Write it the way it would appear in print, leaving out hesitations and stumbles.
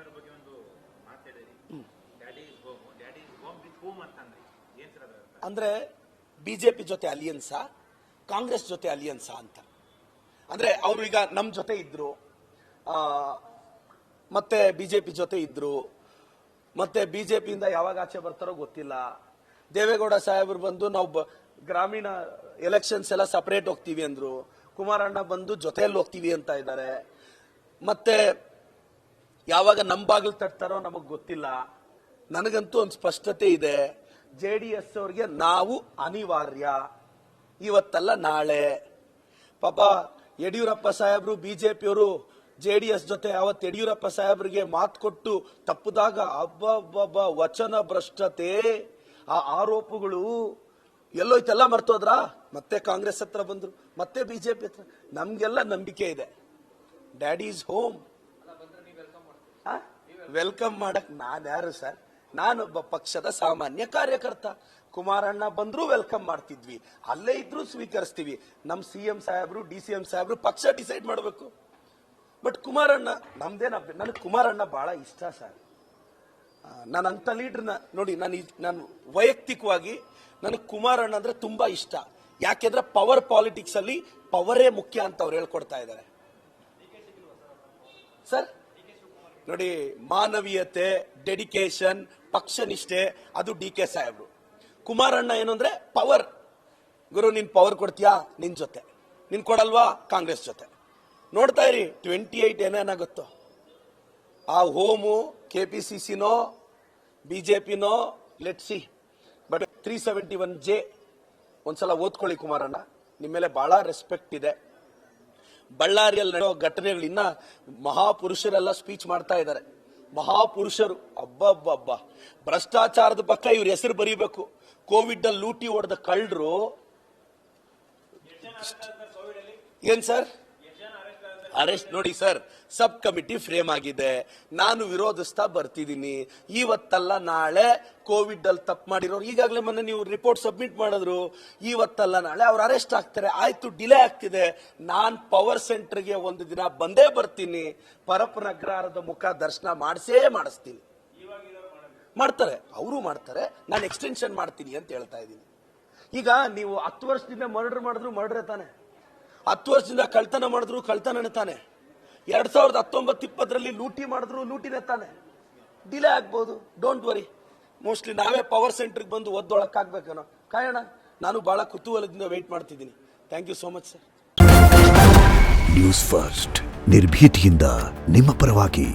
ಸಾಹೇಬ್ರ ಬಗ್ಗೆ ಒಂದು ಮಾತಾಡಿರಿ. Daddy is home, daddy is home with home ಅಂತಂದ್ರಿ. ಏನ್ ಸರ್ ಅದು? ಅಂದ್ರೆ ಬಿಜೆಪಿ ಜೊತೆ ಅಲಿಯನ್ಸಾ, ಕಾಂಗ್ರೆಸ್ ಜೊತೆ ಅಲಿಯನ್ಸಾ ಅಂತ. ಅಂದ್ರೆ ಅವರು ಈಗ ನಮ್ ಜೊತೆ ಇದ್ರು, ಮತ್ತೆ ಬಿಜೆಪಿ ಜೊತೆ ಇದ್ರು, ಮತ್ತೆ ಬಿಜೆಪಿಯಿಂದ ಯಾವಾಗ ಆಚೆ ಬರ್ತಾರೋ ಗೊತ್ತಿಲ್ಲ. ದೇವೇಗೌಡ ಸಾಹೇಬರು ಬಂದು ನಾವು ಗ್ರಾಮೀಣ ಎಲೆಕ್ಷನ್ಸ್ ಎಲ್ಲ ಸಪರೇಟ್ ಹೋಗ್ತೀವಿ ಅಂದ್ರು. ಕುಮಾರಣ್ಣ ಬಂದು ಜೊತೆಯಲ್ಲಿ ಹೋಗ್ತೀವಿ ಅಂತ ಇದ್ದಾರೆ. ಮತ್ತೆ ಯಾವಾಗ ನಮ್ ಬಾಗಿಲು ತಟ್ತಾರೋ ನಮಗ್ ಗೊತ್ತಿಲ್ಲ. ನನಗಂತೂ ಒಂದು ಸ್ಪಷ್ಟತೆ ಇದೆ, JDS ಅವ್ರಿಗೆ ನಾವು ಅನಿವಾರ್ಯ, ಇವತ್ತಲ್ಲ ನಾಳೆ. ಪಾಪ ಯಡಿಯೂರಪ್ಪ ಸಾಹೇಬ್ರು ಬಿಜೆಪಿಯವರು JDS ಜೊತೆ ಅವತ್ತು ಯಡಿಯೂರಪ್ಪ ಸಾಹೇಬ್ರಿಗೆ ಮಾತು ಕೊಟ್ಟು ತಪ್ಪದಾಗ ಅಬ್ಬಬ್ಬಬ್ಬ ವಚನ ಭ್ರಷ್ಟತೆ, ಆ ಆರೋಪಗಳು ಎಲ್ಲೋಯ್ತೆಲ್ಲ ಮರ್ತೋದ್ರ. ಮತ್ತೆ ಕಾಂಗ್ರೆಸ್ ಹತ್ರ ಬಂದ್ರು, ಮತ್ತೆ ಬಿಜೆಪಿ ಹತ್ರ. ನಮ್ಗೆಲ್ಲ ನಂಬಿಕೆ ಇದೆ, ಡ್ಯಾಡಿ ಇಸ್ ಹೋಮ್. ವೆಲ್ಕಮ್ ಮಾಡಕ್ ನಾನು ಯಾರು ಸರ್? ನಾನೊಬ್ಬ ಪಕ್ಷದ ಸಾಮಾನ್ಯ ಕಾರ್ಯಕರ್ತ. ಕುಮಾರಣ್ಣ ಬಂದ್ರು ವೆಲ್ಕಮ್ ಮಾಡ್ತಿದ್ವಿ, ಅಲ್ಲೇ ಇದ್ರು ಸ್ವೀಕರಿಸ್ತೀವಿ. ನಮ್ CM ಸಾಹೇಬ್ರು DCM ಸಾಹೇಬ್ರು ಪಕ್ಷ ಡಿಸೈಡ್ ಮಾಡಬೇಕು. ಬಟ್ ಕುಮಾರಣ್ಣ ನನಗೆ ಕುಮಾರಣ್ಣ ಬಹಳ ಇಷ್ಟ ಸರ್. ನಾನಂತ ಲೀಡರ್ನ ನೋಡಿ, ನಾನು ವೈಯಕ್ತಿಕವಾಗಿ ನನಗೆ ಕುಮಾರಣ್ಣ ಅಂದ್ರೆ ತುಂಬಾ ಇಷ್ಟ. ಯಾಕೆಂದ್ರೆ ಪವರ್ ಪಾಲಿಟಿಕ್ಸ್ ಅಲ್ಲಿ ಪವರೇ ಮುಖ್ಯ ಅಂತ ಅವ್ರು ಹೇಳ್ಕೊಡ್ತಾ ಇದ್ದಾರೆ ಸರ್. ನೋಡಿ, ಮಾನವೀಯತೆ, ಡೆಡಿಕೇಶನ್, ಪಕ್ಷ ನಿಷ್ಠೆ, ಅದು DK ಸಾಹೇಬ್ರು. ಕುಮಾರಣ್ಣ ಏನು ಅಂದ್ರೆ ಪವರ್. ಗುರು, ನೀನ್ ಪವರ್ ಕೊಡ್ತೀಯಾ ನಿನ್ ಜೊತೆ, ನೀನ್ ಕೊಡಲ್ವಾ ಕಾಂಗ್ರೆಸ್ ಜೊತೆ. ನೋಡ್ತಾ ಇರಿ 28 ಏನೇನಾಗುತ್ತೋ. ಆ ಹೋಮು KPCCನೋ ಬಿಜೆಪಿನೋ ಲೆಟ್ ಸಿ. ಬಟ್ 371J ಒಂದ್ಸಲ ಓದ್ಕೊಳ್ಳಿ ಕುಮಾರಣ್ಣ, ನಿಮ್ಮ ಮೇಲೆ ಬಹಳ ರೆಸ್ಪೆಕ್ಟ್ ಇದೆ. ಬಳ್ಳಾರಿಯಲ್ಲಿ ನಡೆಯೋ ಘಟನೆಗಳು ಇನ್ನ ಮಹಾಪುರುಷರೆಲ್ಲ ಸ್ಪೀಚ್ ಮಾಡ್ತಾ ಇದ್ದಾರೆ. ಮಹಾಪುರುಷರು, ಅಬ್ಬಬ್ಬಬ್ಬ, ಭ್ರಷ್ಟಾಚಾರದ ಪಕ್ಕ ಇವ್ರ ಹೆಸರು ಬರೀಬೇಕು. ಕೋವಿಡ್ ಅಲ್ಲಿ ಲೂಟಿ ಹೊಡೆದ ಕಳ್ಳರು ಏನ್ ಸರ್ ಅರೆಸ್ಟ್. ನೋಡಿ ಸರ್, ಸಬ್ ಕಮಿಟಿ ಫ್ರೇಮ್ ಆಗಿದೆ, ನಾನು ವಿರೋಧಿಸ್ತಾ ಬರ್ತಿದ್ದೀನಿ. ಇವತ್ತಲ್ಲ ನಾಳೆ ಕೋವಿಡ್ ಅಲ್ಲಿ ತಪ್ಪು ಮಾಡಿರೋರು, ಈಗಾಗಲೇ ಮೊನ್ನೆ ನೀವು ರಿಪೋರ್ಟ್ ಸಬ್ಮಿಟ್ ಮಾಡಿದ್ರು, ಇವತ್ತಲ್ಲ ನಾಳೆ ಅವ್ರು ಅರೆಸ್ಟ್ ಆಗ್ತಾರೆ. ಆಯ್ತು, ಡಿಲೇ ಆಗ್ತಿದೆ. ನಾನ್ ಪವರ್ ಸೆಂಟರ್ಗೆ ಒಂದು ದಿನ ಬಂದೇ ಬರ್ತೀನಿ, ಪರಪ್ಪನ ಅಗ್ರಹಾರದ ಮುಖ ದರ್ಶನ ಮಾಡಿಸ್ತೀನಿ. ಮಾಡ್ತಾರೆ, ಅವರು ಮಾಡ್ತಾರೆ, ನಾನು ಎಕ್ಸ್ಟೆನ್ಷನ್ ಮಾಡ್ತೀನಿ ಅಂತ ಹೇಳ್ತಾ ಇದ್ದೀನಿ. ಈಗ ನೀವು 10 ವರ್ಷದಿಂದ ಮರ್ಡರ್ ಮಾಡಿದ್ರು ಮರ್ಡರ್ ತಾನೆ, 10 ವರ್ಷದಿಂದ ಕಳ್ತನ ಮಾಡಿದ್ರು ಕಳ್ತನ ತಾನೆ, 2019-20 ಲೂಟಿ ಮಾಡಿದ್ರು ಲೂಟಿನೇ ತಾನೆ. ಡಿಲೇ ಆಗ್ಬಹುದು, ಡೋಂಟ್ ವರಿ. ಮೋಸ್ಟ್ಲಿ ನಾವೇ ಪವರ್ ಸೆಂಟರ್ಗೆ ಬಂದು ಒದ್ದೊಳಕ್ಕಾಗ್ಬೇಕನೋ, ಕಾಯೋಣ. ನಾನು ಬಹಳ ಕುತೂಹಲದಿಂದ ವೇಟ್ ಮಾಡ್ತಿದ್ದೀನಿ. Thank you so much sir. News first, ನಿರ್ಭೀತಿಯಿಂದ ನಿಮ್ಮ ಪರವಾಗಿ.